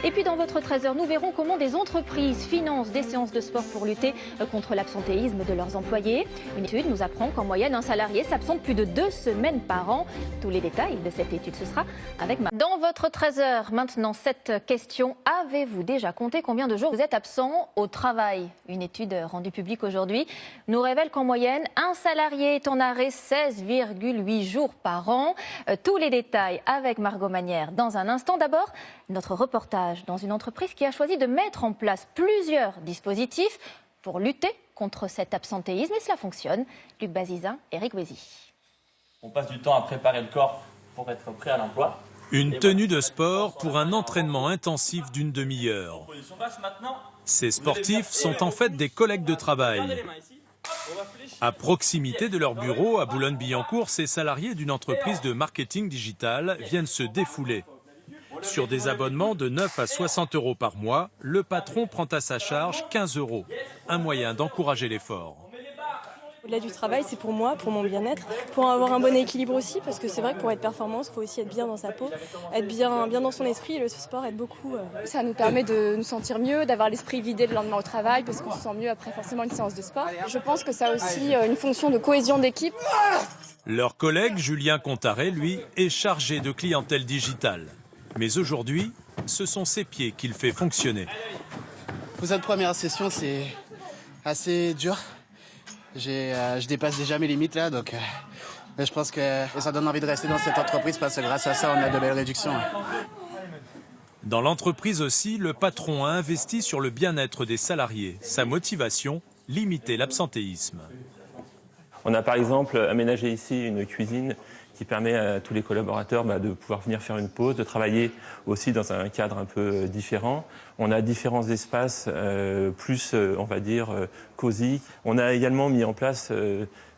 Et puis dans votre 13h, nous verrons comment des entreprises financent des séances de sport pour lutter contre l'absentéisme de leurs employés. Une étude nous apprend qu'en moyenne, un salarié s'absente plus de 2 semaines par an. Tous les détails de cette étude, ce sera avec Dans votre 13h, maintenant cette question. Avez-vous déjà compté combien de jours vous êtes absent au travail? Une étude rendue publique aujourd'hui nous révèle qu'en moyenne, un salarié est en arrêt 16,8 jours par an. Tous les détails avec Margot Manière dans un instant. D'abord, notre reportage dans une entreprise qui a choisi de mettre en place plusieurs dispositifs pour lutter contre cet absentéisme. Et cela fonctionne. Luc Bazizin, Eric Wézy. On passe du temps à préparer le corps pour être prêt à l'emploi. Une tenue de sport pour un entraînement intensif d'une demi-heure. Ces sportifs sont en fait des collègues de travail. À proximité de leur bureau à Boulogne-Billancourt, ces salariés d'une entreprise de marketing digital viennent se défouler. Sur des abonnements de 9 à 60 euros par mois, le patron prend à sa charge 15 euros. Un moyen d'encourager l'effort. Au-delà du travail, c'est pour moi, pour mon bien-être, pour avoir un bon équilibre aussi, parce que c'est vrai que pour être performant, il faut aussi être bien dans sa peau, être bien dans son esprit, et le sport aide beaucoup. Ça nous permet de nous sentir mieux, d'avoir l'esprit vidé le lendemain au travail, parce qu'on se sent mieux après forcément une séance de sport. Je pense que ça a aussi une fonction de cohésion d'équipe. Leur collègue Julien Contaré, lui, est chargé de clientèle digitale. Mais aujourd'hui, ce sont ses pieds qu'il fait fonctionner. Pour cette première session, c'est assez dur. Je dépasse déjà mes limites là, donc je pense que ça donne envie de rester dans cette entreprise parce que grâce à ça, on a de belles réductions. Dans l'entreprise aussi, le patron a investi sur le bien-être des salariés. Sa motivation, limiter l'absentéisme. On a par exemple aménagé ici une cuisine qui permet à tous les collaborateurs de pouvoir venir faire une pause, de travailler aussi dans un cadre un peu différent. On a différents espaces plus, on va dire, cosy. On a également mis en place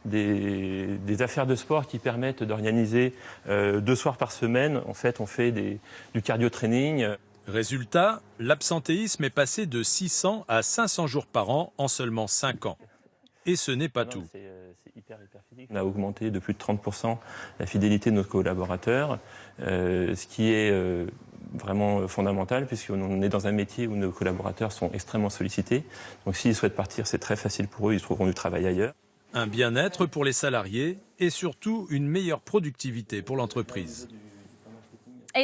des affaires de sport qui permettent d'organiser 2 soirs par semaine. En fait, on fait du cardio-training. Résultat, l'absentéisme est passé de 600 à 500 jours par an en seulement 5 ans. Et ce n'est pas tout. On a augmenté de plus de 30% la fidélité de nos collaborateurs, ce qui est vraiment fondamental puisqu'on est dans un métier où nos collaborateurs sont extrêmement sollicités. Donc s'ils souhaitent partir, c'est très facile pour eux, ils trouveront du travail ailleurs. Un bien-être pour les salariés et surtout une meilleure productivité pour l'entreprise.